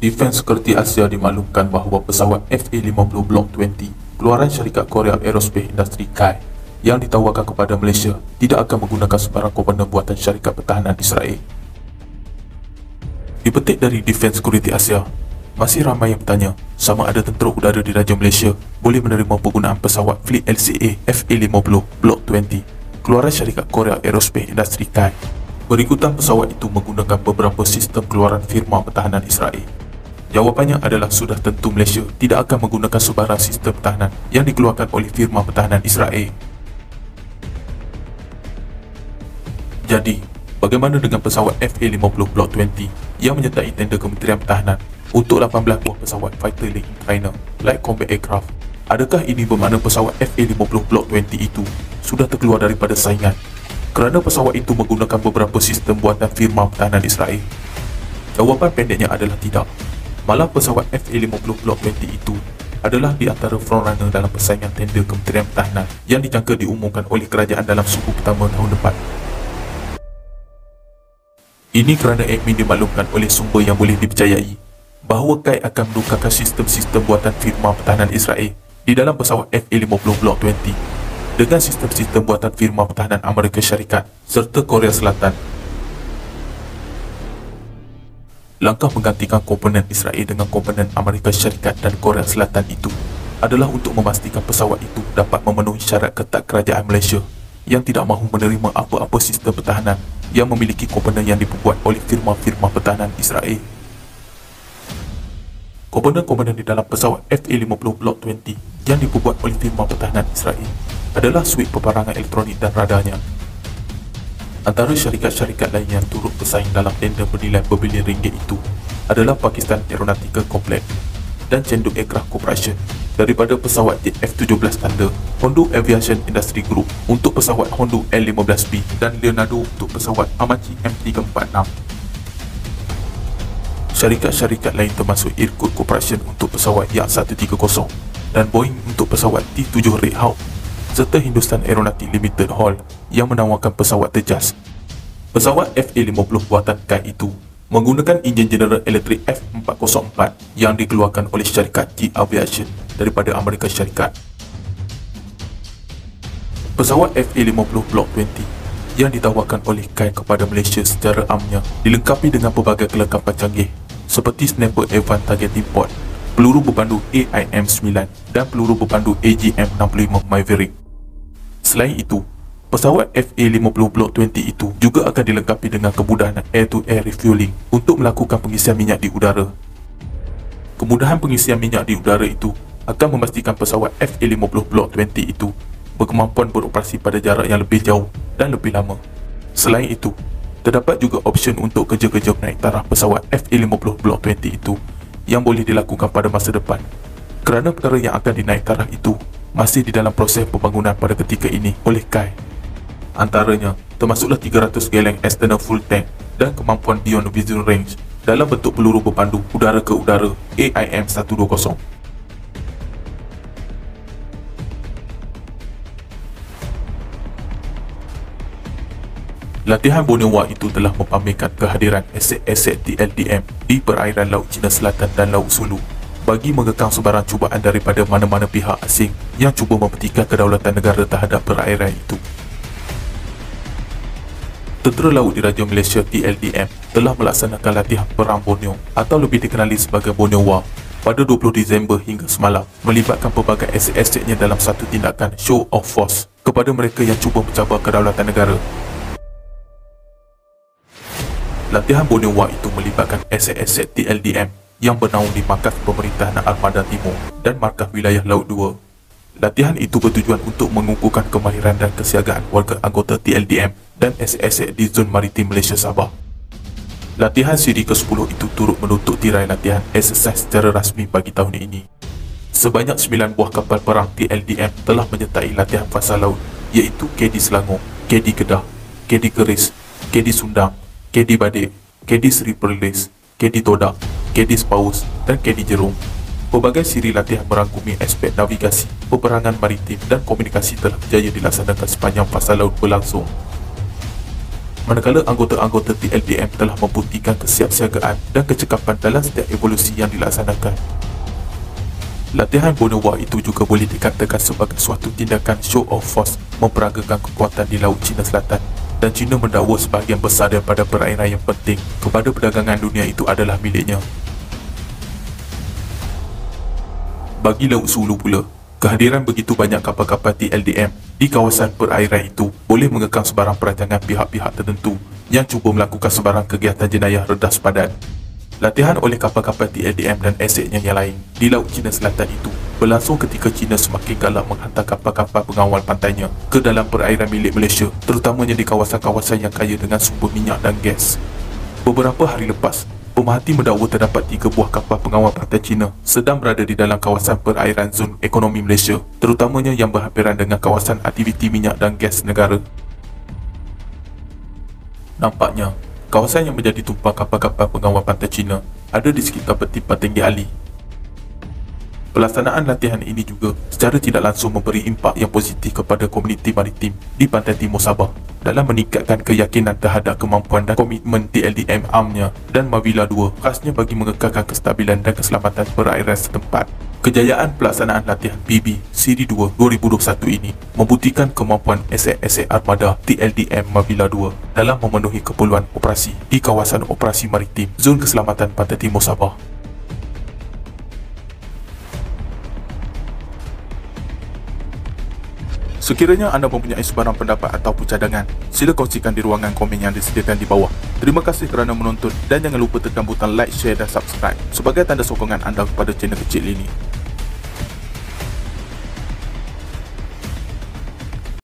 Defense Security Asia dimaklumkan bahawa pesawat FA-50 Block 20 keluaran syarikat Korea Aerospace Industry KAI yang ditawarkan kepada Malaysia tidak akan menggunakan sebarang komponen buatan syarikat pertahanan Israel. Dipetik dari Defense Security Asia, masih ramai yang bertanya sama ada tentera udara di Raja Malaysia boleh menerima penggunaan pesawat Fleet LCA FA-50 Block 20 keluaran syarikat Korea Aerospace Industry KAI. Berikutan pesawat itu menggunakan beberapa sistem keluaran firma pertahanan Israel. Jawapannya adalah sudah tentu Malaysia tidak akan menggunakan sebarang sistem pertahanan yang dikeluarkan oleh firma pertahanan Israel. Jadi, bagaimana dengan pesawat FA-50 Block 20 yang menyertai tender Kementerian Pertahanan untuk 18 buah pesawat fighter leg trainer light combat aircraft? Adakah ini bermakna pesawat FA-50 Block 20 itu sudah terkeluar daripada saingan kerana pesawat itu menggunakan beberapa sistem buatan firma pertahanan Israel? Jawapan pendeknya adalah tidak. Malah pesawat FA-50 Block 20 itu adalah di antara frontrunner dalam persaingan tender Kementerian Pertahanan yang dijangka diumumkan oleh kerajaan dalam suku pertama tahun depan. Ini kerana admin dimaklumkan oleh sumber yang boleh dipercayai bahawa KAI akan menukarkan sistem-sistem buatan firma pertahanan Israel di dalam pesawat FA-50 Block 20 dengan sistem-sistem buatan firma pertahanan Amerika Syarikat serta Korea Selatan. Langkah menggantikan komponen Israel dengan komponen Amerika Syarikat dan Korea Selatan itu adalah untuk memastikan pesawat itu dapat memenuhi syarat ketat kerajaan Malaysia yang tidak mahu menerima apa-apa sistem pertahanan yang memiliki komponen yang dibuat oleh firma-firma pertahanan Israel. Komponen-komponen di dalam pesawat FA-50 Block 20 yang dibuat oleh firma pertahanan Israel adalah suite peperangan elektronik dan radarnya. Antara syarikat-syarikat lain yang turut bersaing dalam tender bernilai berbilion ringgit itu adalah Pakistan Aeronautical Complex dan Chenduk Aircraft Corporation daripada pesawat jet F-17 Thunder, Hondu Aviation Industry Group untuk pesawat Hondu L-15B dan Leonardo untuk pesawat Hamachi M346. Syarikat-syarikat lain termasuk Irkut Corporation untuk pesawat Yak-130 dan Boeing untuk pesawat T-7 Red Hawk serta Hindustan Aeronautic Limited Hall yang menawarkan pesawat Tejas. Pesawat FA-50 buatan KAI itu menggunakan enjin General Electric F404 yang dikeluarkan oleh syarikat G Aviation daripada Amerika Syarikat. Pesawat FA-50 Block 20 yang ditawarkan oleh KAI kepada Malaysia secara amnya dilengkapi dengan pelbagai kelengkapan canggih seperti Sniper Advanced Targeting Pod, peluru berpandu AIM-9 dan peluru berpandu AGM-65 Maverick. Selain itu, pesawat FA-50 Block 20 itu juga akan dilengkapi dengan kemudahan air-to-air refueling untuk melakukan pengisian minyak di udara. Kemudahan pengisian minyak di udara itu akan memastikan pesawat FA-50 Block 20 itu berkemampuan beroperasi pada jarak yang lebih jauh dan lebih lama. Selain itu, terdapat juga option untuk kerja-kerja naik taraf pesawat FA-50 Block 20 itu yang boleh dilakukan pada masa depan kerana perkara yang akan dinaik taraf itu masih di dalam proses pembangunan pada ketika ini oleh KAI. Antaranya termasuklah 300 geleng external full tank dan kemampuan beyond visual range dalam bentuk peluru berpandu udara ke udara AIM-120. Latihan Borneo War itu telah mempamerkan kehadiran aset-aset TLDM di perairan Laut Cina Selatan dan Laut Sulu bagi mengekang sebarang cubaan daripada mana-mana pihak asing yang cuba mempertikaikan kedaulatan negara terhadap perairan itu. Tentera Laut Diraja Malaysia TLDM telah melaksanakan latihan perang Borneo atau lebih dikenali sebagai Borneo War pada 20 Disember hingga semalam, melibatkan pelbagai aset-asetnya dalam satu tindakan show of force kepada mereka yang cuba mencabar kedaulatan negara. Latihan Borneo War itu melibatkan aset-aset TLDM yang bernaung di Markas Pemerintahan Armada Timur dan Markas Wilayah Laut 2. Latihan itu bertujuan untuk mengukuhkan kemahiran dan kesiagaan warga anggota TLDM dan aset-aset di zon maritim Malaysia Sabah. Latihan siri ke-10 itu turut menutup tirai latihan exercise secara rasmi bagi tahun ini. Sebanyak 9 buah kapal perang TLDM telah menyertai latihan fasa laut iaitu KD Selangor, KD Kedah, KD Keris, KD Sundang, KD Badik, KD Seri Perlis, KD Todak, KD Sepaus dan KD Jerung. Pelbagai siri latihan merangkumi aspek navigasi, peperangan maritim dan komunikasi telah berjaya dilaksanakan sepanjang fasa laut berlangsung. Manakala anggota-anggota TLDM telah membuktikan kesiapsiagaan dan kecekapan dalam setiap evolusi yang dilaksanakan. Latihan Bonawa itu juga boleh dikatakan sebagai suatu tindakan show of force memperagakan kekuatan di Laut Cina Selatan, dan China mendakwa sebahagian besar daripada perairan yang penting kepada perdagangan dunia itu adalah miliknya. Bagi Laut Sulu pula, kehadiran begitu banyak kapal-kapal TLDM di kawasan perairan itu boleh mengekang sebarang perancangan pihak-pihak tertentu yang cuba melakukan sebarang kegiatan jenayah redas padat. Latihan oleh kapal-kapal TLDM dan asetnya yang lain di Laut Cina Selatan itu berlangsung ketika China semakin galak menghantar kapal-kapal pengawal pantainya ke dalam perairan milik Malaysia, terutamanya di kawasan-kawasan yang kaya dengan sumber minyak dan gas. Beberapa hari lepas, pemerhati mendakwa terdapat 3 buah kapal pengawal pantai China sedang berada di dalam kawasan perairan zon ekonomi Malaysia, terutamanya yang berhampiran dengan kawasan aktiviti minyak dan gas negara. Nampaknya, kawasan yang menjadi tumpang kapal-kapal pengawal pantai China ada di sekitar peti Tinggi Ali. Pelaksanaan latihan ini juga secara tidak langsung memberi impak yang positif kepada komuniti maritim di pantai timur Sabah dalam meningkatkan keyakinan terhadap kemampuan dan komitmen TLDM ARM-nya dan Mavila 2 khasnya bagi mengekalkan kestabilan dan keselamatan perairan setempat. Kejayaan pelaksanaan latihan PB Siri 2 2021 ini membuktikan kemampuan aset-aset armada TLDM Mavila 2 dalam memenuhi keperluan operasi di kawasan operasi maritim Zon Keselamatan Pantai Timur Sabah. Sekiranya anda mempunyai sebarang pendapat ataupun cadangan, sila kongsikan di ruangan komen yang disediakan di bawah. Terima kasih kerana menonton dan jangan lupa tekan butang like, share dan subscribe sebagai tanda sokongan anda kepada channel kecil ini.